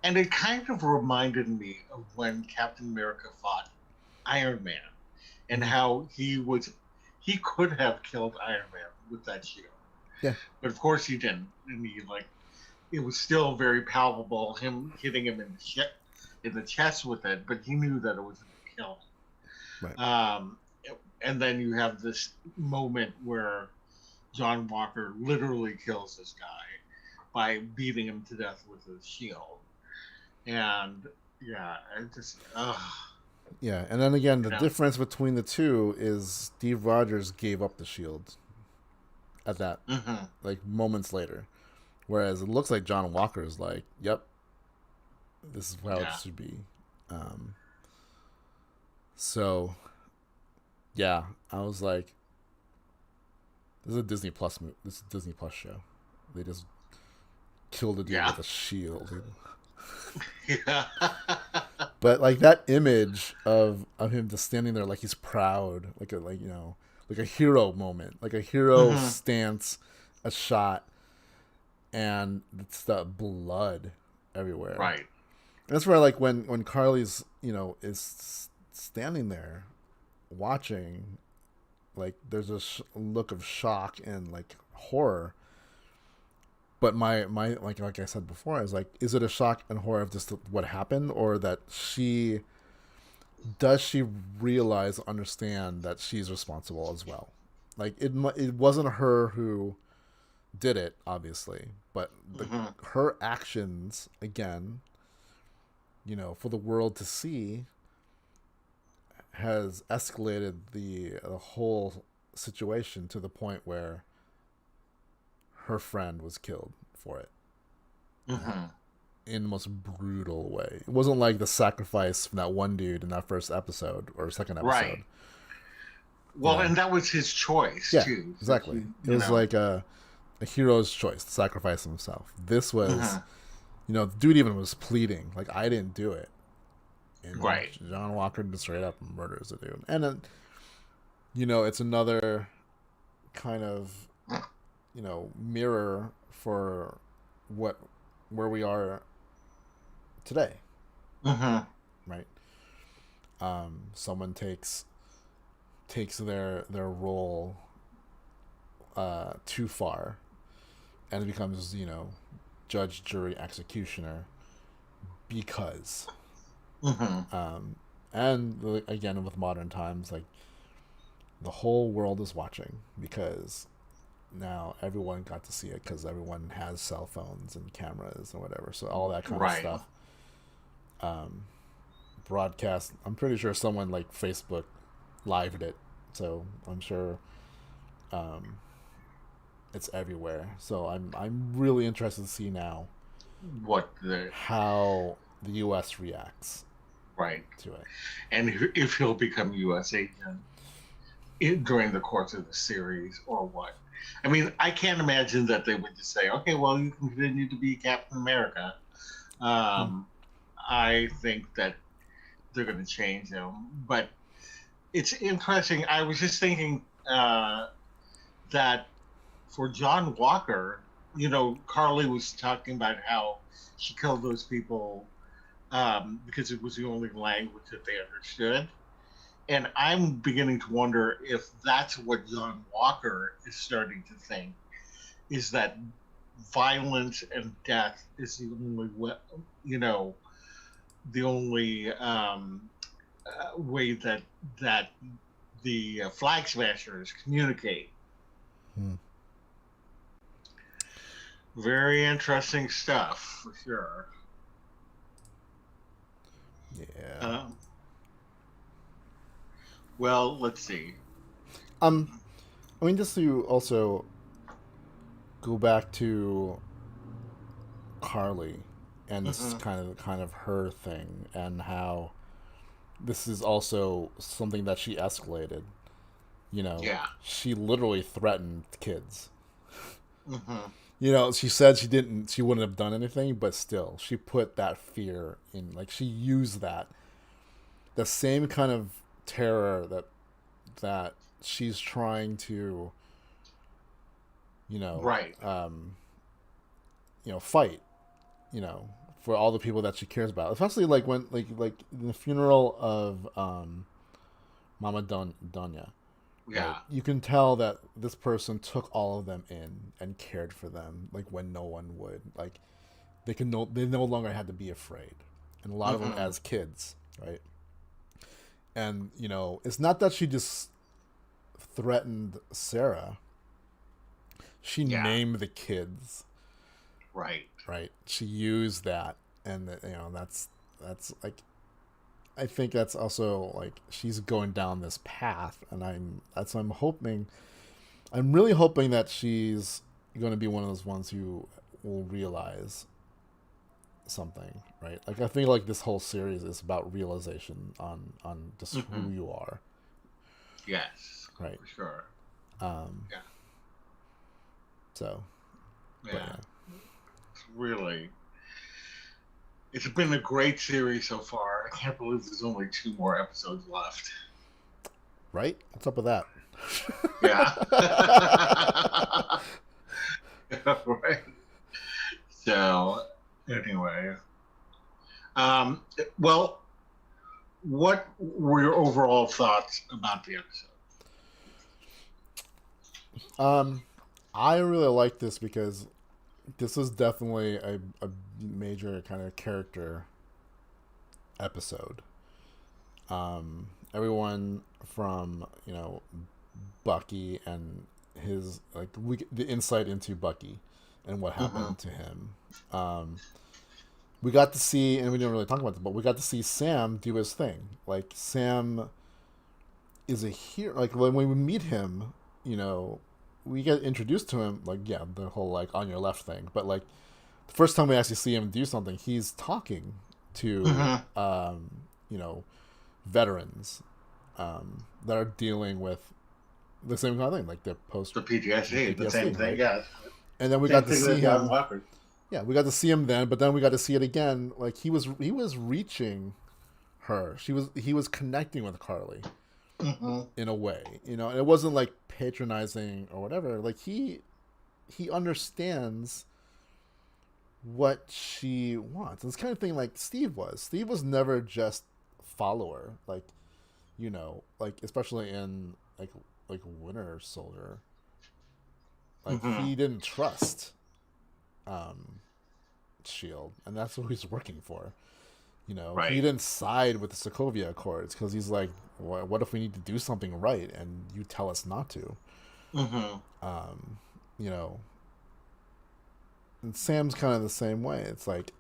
And it kind of reminded me of when Captain America fought Iron Man, and Mm-hmm. how he could have killed Iron Man with that shield. Yeah, But of course he didn't. And he, like, it was still very palpable, him hitting him in the chest with it, but he knew that it was going to kill right. him. And then you have this moment where John Walker literally kills this guy by beating him to death with his shield. And yeah, it just, Yeah, and then again, you the know, difference between the two is Steve Rogers gave up the shield at that, mm-hmm, like, moments later, whereas it looks like John Walker is like, "Yep, this is how it yeah, should be." Um, so yeah, I was like, "This is a Disney Plus movie. This is a Disney Plus show. They just killed a dude yeah. with a shield." Dude. Yeah. But like that image of him just standing there like he's proud, like a like a hero moment, like a hero Hmm. stance, a shot, and it's the blood everywhere. Right. And that's where like when Carly's is standing there watching, like there's a look of shock and like horror. But my like I said before, I was like, is it a shock and horror of just what happened, or that she does she realize, understand that she's responsible as well? Like it wasn't her who did it, obviously, but Hmm. her actions again, for the world to see, has escalated the whole situation to the point where her friend was killed for it. Hmm. In the most brutal way. It wasn't like the sacrifice from that one dude in that first episode or second episode. Right. You Well, know, and that was his choice yeah, too. So exactly. she, It was like a hero's choice to sacrifice himself. This was, hmm. the dude even was pleading like, I didn't do it, and Right. John Walker just straight up murders the dude. And then, it's another kind of mirror for what where we are today, Hmm. right? Someone takes their role too far, and it becomes judge, jury, executioner, because Hmm. and again with modern times, like the whole world is watching, because now everyone got to see it because everyone has cell phones and cameras and whatever, so all that kind of Right. stuff broadcast. I'm pretty sure someone like Facebook lived it, so I'm sure um, it's everywhere. So I'm really interested to see now What the how the U.S. reacts right, to it. and if he'll become U.S. agent during the course of the series or what. I mean, I can't imagine that they would just say, "Okay, well, you can continue to be Captain America." Hmm. Um, I think that they're going to change him, but it's interesting. I was just thinking that for John Walker, Carly was talking about how she killed those people because it was the only language that they understood. And I'm beginning to wonder if that's what John Walker is starting to think, is that violence and death is the only way, you know, the only way that the flag smashers communicate. Hmm. Very interesting stuff for sure. Yeah. Um, well, let's see. Um. I mean, just to also go back to Carly and this Hmm. kind of her thing, and how this is also something that she escalated. Yeah. She literally threatened kids. Hmm. She said she wouldn't have done anything, but still, she put that fear in. Like, she used the same kind of terror that she's trying to, you know, Right. um, fight, you know, for all the people that she cares about. Especially like when, like the funeral of Mama Donya, right? Yeah. You can tell that this person took all of them in and cared for them, like when no one would. Like they no longer had to be afraid, and a lot of them Hmm. as kids, right? And it's not that she just threatened Sarah; she Yeah. named the kids, Right. right? She used that, and that's like, I think that's also like she's going down this path, and I'm hoping, I'm really hoping that she's going to be one of those ones who will realize something, right? Like I feel like this whole series is about realization on just who Hmm. you are, Yes, right? for sure. Um, Yeah. so, but Yeah. yeah, It's really. It's been a great series so far. I can't believe there's only 2 more episodes left. Right? What's up with that? Yeah. Right. So, anyway, um, well, what were your overall thoughts about the episode? um, I really like this because this is definitely a major kind of character episode. Everyone from Bucky and his the insight into Bucky and what Mm-hmm. happened to him. We got to see, and we didn't really talk about this, but we got to see Sam do his thing. Like Sam is a hero. Like when we meet him, you know, we get introduced to him. Like yeah, the whole like on your left thing. But like the first time we actually see him do something, he's talking to Mm-hmm. you know veterans that are dealing with the same kind of thing, like the post The PTSD, the same PTSD, thing, right? yeah. And then we Same got to thing see that John him. Walker. Yeah, we got to see him then, but then we got to see it again. Like he was reaching her. He was connecting with Carly Mm-hmm. in a way, and it wasn't like patronizing or whatever. Like he understands what she wants. And it's kind of thing like Steve was. Steve was never just follower, like especially in like Winter Soldier. Like Mm-hmm. he didn't trust um Shield, and that's what he's working for. He Right. didn't side with the Sokovia Accords because he's like, what if we need to do something right and you tell us not to? Mm-hmm. Um, you know, and Sam's kind of the same way. It's like,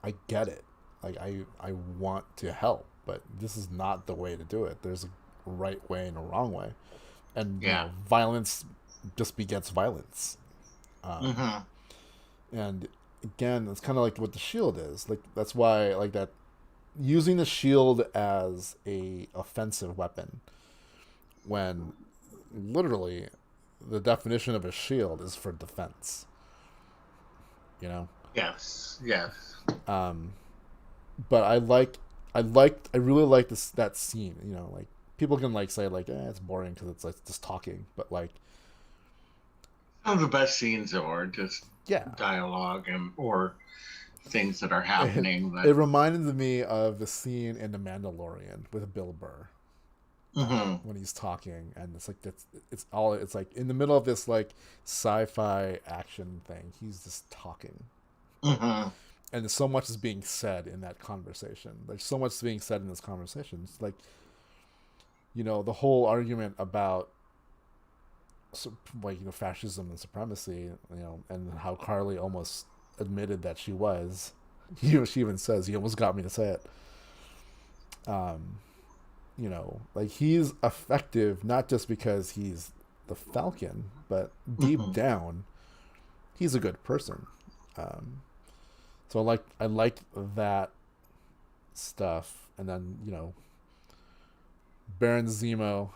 I get it. Like I want to help, but this is not the way to do it. There's a right way and a wrong way, and Yeah. violence just begets violence. Um, Mm-hmm. and again, it's kind of like what the shield is. Like that's why like that using the shield as a offensive weapon when literally the definition of a shield is for defense. You know. Yes. Yes. Um, but I really like this that scene. Like people can like say like it's boring because it's like just talking, but like Some of the best scenes are just yeah, dialogue and or things that are it, happening it that. reminded me of the scene in The Mandalorian with Bill Burr Mm-hmm. when he's talking, and it's like in the middle of this like sci-fi action thing, he's just talking, Mm-hmm. and so much is being said in that conversation. There's so much being said in this conversation. It's like the whole argument about like fascism and supremacy, and how Carly almost admitted that she was. She even says, "You almost got me to say it." Um, like he's effective not just because he's the Falcon, but deep Mm-hmm. down, he's a good person. Um, so I like that stuff, and then Baron Zemo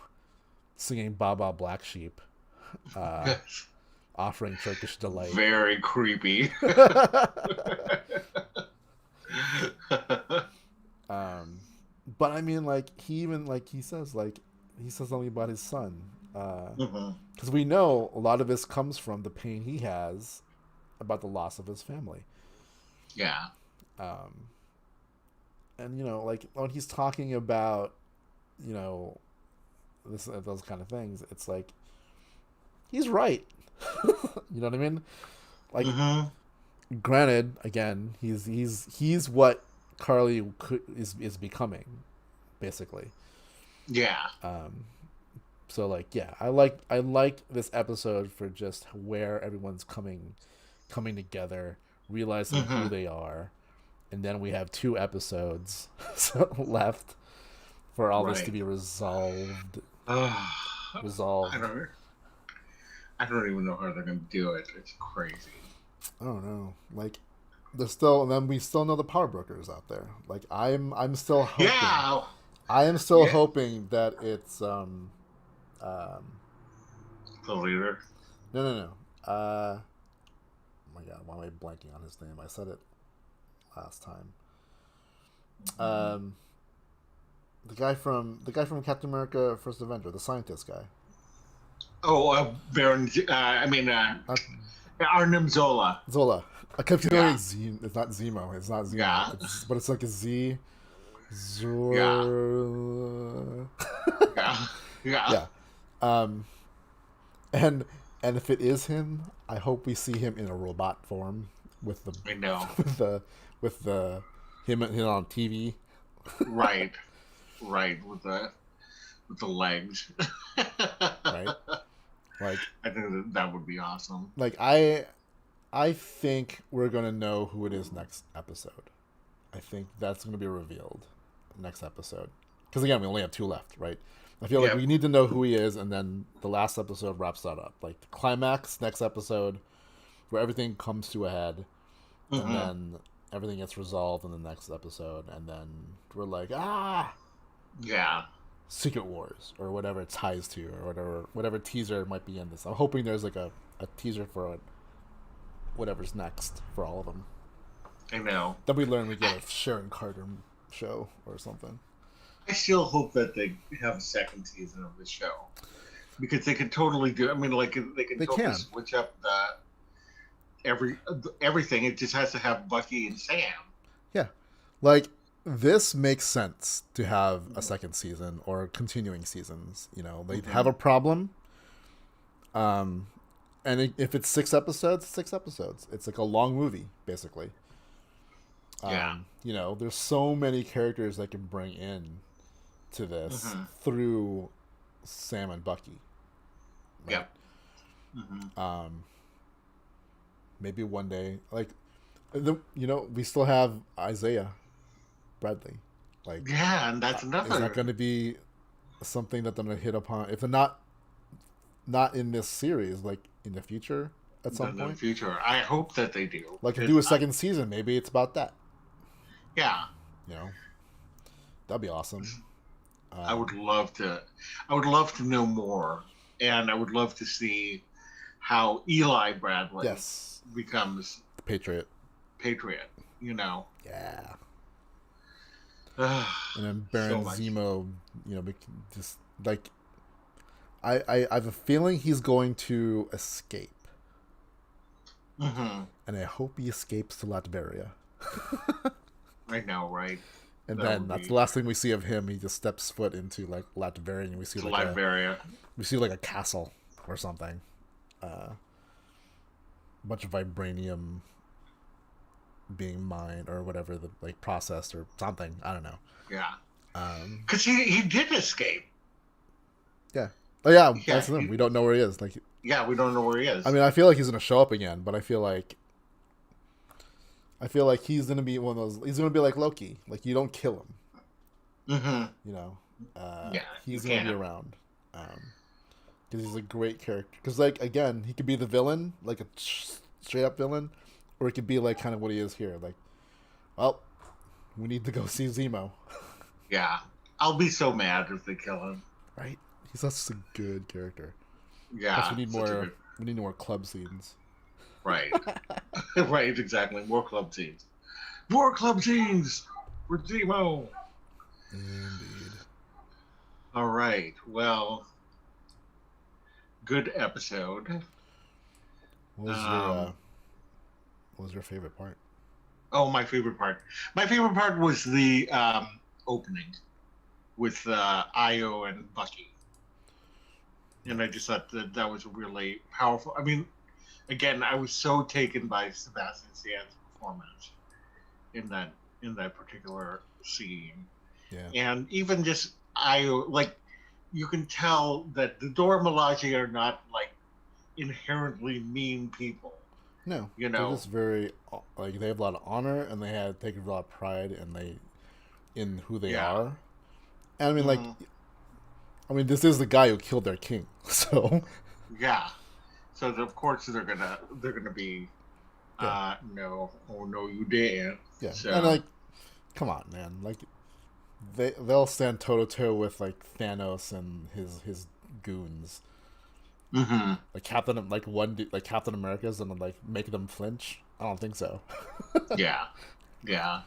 singing "Baba Black Sheep," uh, offering Turkish delight. Very creepy. um, but I mean, like he even like he says something about his son, Mm-hmm. because we know a lot of this comes from the pain he has about the loss of his family. Yeah. Um, and like when he's talking about you know those kind of things, it's like he's right. You know what I mean? Like, Mm-hmm. granted, again, he's what Carly is becoming, basically. Yeah. Um, so like, yeah, I like this episode for just where everyone's coming together, realizing who Mm-hmm. they are, and then we have 2 episodes left for all this to Right. be resolved. I Resolved. don't. I don't even know how they're gonna do it. It's crazy. I don't know. Like, there's still, and then we still know the power brokers out there. Like, I'm still hoping. Yeah. I am still Yeah. hoping that it's um The leader. no. Oh my god, why am I blanking on his name? I said it last time. Um, the guy from Captain America: First Avenger, the scientist guy. Oh, Baron. Uh, Arnim Zola. Zola. I kept feeling Yeah, it's Z. It's not Zemo. It's not Zemo. yeah, But it's like a Z. yeah, Zor. yeah, yeah. Yeah. Um, and and if it is him, I hope we see him in a robot form with the I know. with the with the him on TV. Right, right. With the legs. Right? Like I think that would be awesome. like I think we're gonna know who it is next episode. I think that's gonna be revealed next episode. Because again, we only have two left, right? I feel like Yep. we need to know who he is, and then the last episode wraps that up. Like the climax next episode, where everything comes to a head, and Hmm. then everything gets resolved in the next episode, and then we're like, Yeah. Secret Wars or whatever it ties to, or whatever teaser might be in this. I'm hoping there's like a teaser for whatever's next for all of them. I know. Then we learn we get a Sharon Carter show or something. I still hope that they have a second season of the show because they could totally do. I mean, like they could They totally can. switch up everything. It just has to have Bucky and Sam. Yeah, like this makes sense to have a second season or continuing seasons. You know, they have Hmm. a problem. Um, and if it's 6 episodes, 6 episodes. It's like a long movie, basically. Yeah. You know, there's so many characters they can bring in to this Hmm. through Sam and Bucky. Right? Yep. Hmm. Maybe one day, like, we still have Isaiah Bradley. Like, Yeah, and that's is that going another. to be something that they're going to hit upon? If they're not in this series, like in the future at some In the point, future. I hope that they do. like to Because do a second season, maybe it's about that. yeah, You know, that'd be awesome. I Um, would love to. I would love to know more, and I would love to see how Eli Bradley yes, becomes the Patriot. Patriot. You know, Yeah. so And then Baron much. Zemo, just like I have a feeling he's going to escape, Hmm. and I hope he escapes to Latveria. I know, right? And That then would that's be the last thing we see of him. He just steps foot into like Latveria, and to Liberia. we see like a castle or something, a bunch of vibranium being mined or whatever the like processed or something. I don't know. Yeah, Um, because he did escape. yeah. Oh yeah, Yeah, that's the thing. We don't know where he is. Like, yeah, we don't know where he is. I mean, I feel like he's gonna show up again, but I feel like he's gonna be one of those. He's gonna be like Loki. Like you don't kill him. Hmm. You know. Yeah, He's you gonna be can't. around. Because he's a great character. Because like again, he could be the villain, like a straight up villain, or it could be like kind of what he is here. Like, well, we need to go see Zemo, Yeah, I'll be so mad if they kill him. right? He's such a good character. Yeah, Plus, we need such a more. good- We need more club scenes. Right, right, exactly. More club scenes. More club scenes for Zemo. Indeed. All right. Well, good episode. What was Um, your favorite part? Oh, my favorite part. My favorite part was the opening with Io and Bucky, and I just thought that was really powerful. I mean, again, I was so taken by Sebastian Stan's performance in that particular scene, Yeah. and even just Io, like you can tell that the Dora Milaje are not like inherently mean people. No, You they're know. just very like they have a lot of honor and they had take a lot of pride in who they Yeah. are. And I mean, like, Mhm. this is the guy who killed their king, so Yeah. So of course they're gonna be Yeah. no, oh no you didn't. yeah. So And like, come on, man, like they'll stand toe to toe with like Thanos and his goons. hmm Like Captain America's and like make them flinch. I don't think so. yeah. Yeah.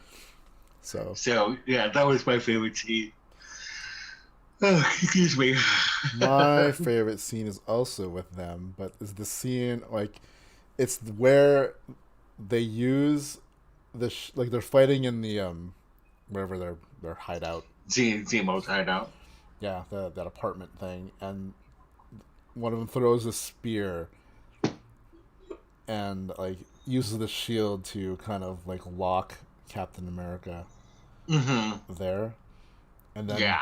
So yeah, that was my favorite scene. Oh, excuse me. my favorite scene is also with them, but is the scene like it's where they use like they're fighting in the wherever their hideout. Zemo's hideout. Yeah, that apartment thing, and one of them throws a spear and like uses the shield to kind of like lock Captain America Mm-hmm. there, and then Yeah.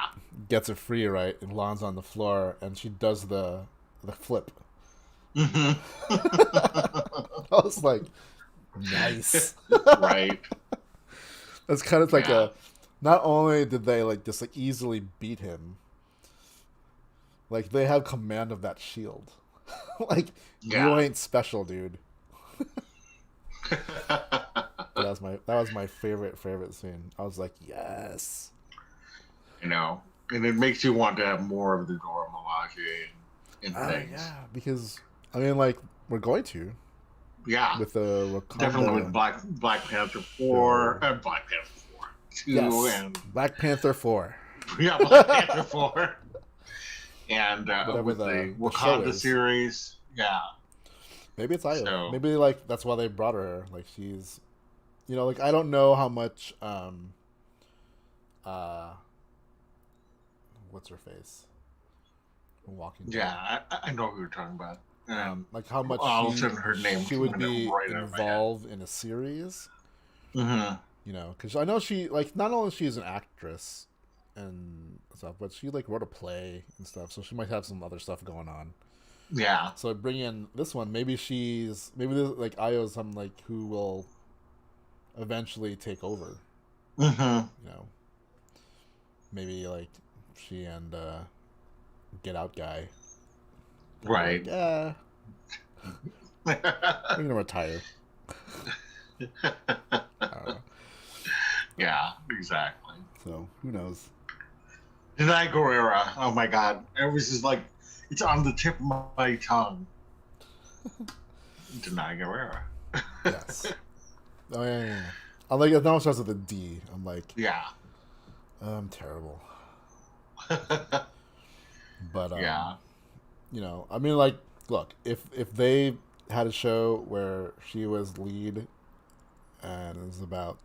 gets it free, right? It lands on the floor, and she does the flip. Mm-hmm. I was like, nice. Right. That's kind of like Yeah. a. Not only did they like just like easily beat him, like they have command of that shield. Like you Yeah. ain't special, dude. But that was my favorite scene. I was like, yes. You know, and it makes you want to have more of the Dora Milaje and things. Yeah, because I mean, like we're going to Yeah, with the definitely with Wakanda Black Panther show. 4, Black Panther 4, 2, Yes, and Black Panther 4. yeah, Black Panther 4, and Whatever with the the show Wakanda is. series. Yeah, Maybe it's Io. so Maybe like that's why they brought her. Like she's, like I don't know how much uh what's her face from Walking Dead. yeah, I know who you're talking about. Like how much All of a she sudden, her name she came would be right out of my head. involved in a series. Mm-hmm. Because I know she like not only she's an actress and stuff, but she like wrote a play and stuff, so she might have some other stuff going on. Yeah. So bring in this one. Maybe this, like Io's some like who will eventually take over. Mm-hmm. You know, maybe like she and Get Out guy. Right. Like, yeah, we're gonna retire. I don't know. Yeah, exactly. So who knows? Denai Guerrera. Oh my God. It was just like, it's on the tip of my tongue. Denai Guerrera. Yes. Oh yeah. I'm like it now starts with a D. I'm like, Yeah. I'm terrible. But Yeah. I mean, like, look, if they had a show where she was lead and it was about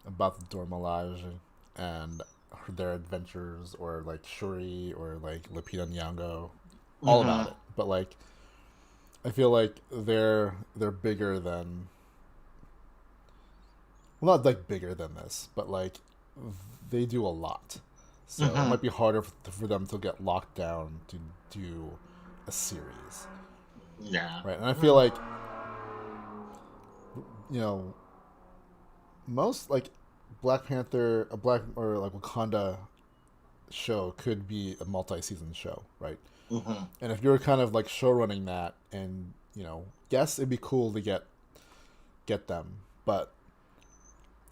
the Dora Milaje and their adventures, or like Shuri or like Lupita Nyong'o, all about Mm-hmm. it. But like, I feel like they're bigger than, well, not like bigger than this, but like they do a lot. So it Mm-hmm. might be harder for them to get locked down to do a series, Yeah. right? And I feel like you know most like Black Panther, a Black or like Wakanda show could be a multi-season show, right? Mm-hmm. And if you're kind of like show running that, and yes, it'd be cool to get them, but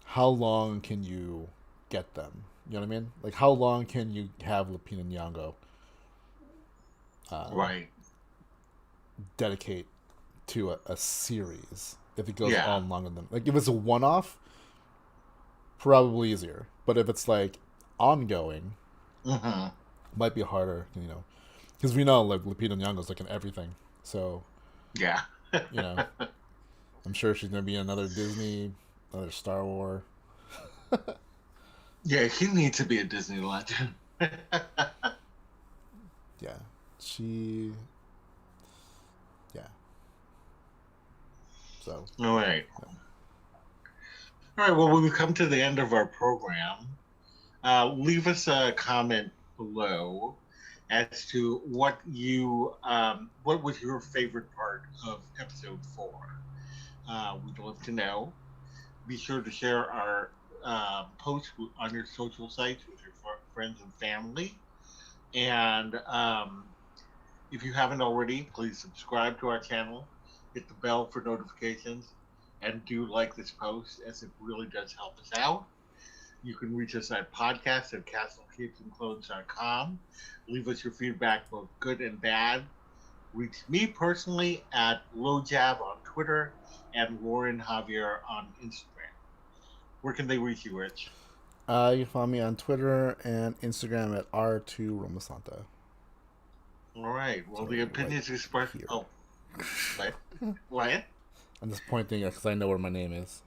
how long can you get them? You know what I mean? Like how long can you have Lupita Nyong'o Right. dedicate to a series if it goes Yeah. on longer than, like, if it's a one-off, probably easier, but if it's like ongoing, Mm-hmm. might be harder, because we know like Lupita Nyong'o's like in everything, so Yeah. you know I'm sure she's gonna be in another Disney, another Star Wars. Yeah, he needs to be a Disney legend. Yeah, she, yeah, so All right. All right. Well, we've come to the end of our program. Leave us a comment below as to what was your favorite part of episode 4. We'd love to know. Be sure to share our posts on your social sites with your friends and family. And if you haven't already, please subscribe to our channel, hit the bell for notifications, and do like this post, as it really does help us out. You can reach us at podcast@castlecapesandclones.com. Leave us your feedback, both good and bad. Reach me personally at LowJab on Twitter and Loren Javier on Instagram. Where can they reach you, Rich? You can find me on Twitter and Instagram at R2Romasanta. All right. Well, Sorry, the opinions right expressed. here. Oh, what? What? I'm just pointing because I know where my name is.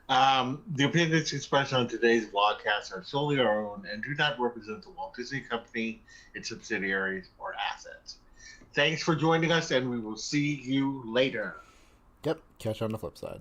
The opinions expressed on today's vlogcast are solely our own and do not represent the Walt Disney Company, its subsidiaries, or assets. Thanks for joining us, and we will see you later. Yep, catch you on the flip side.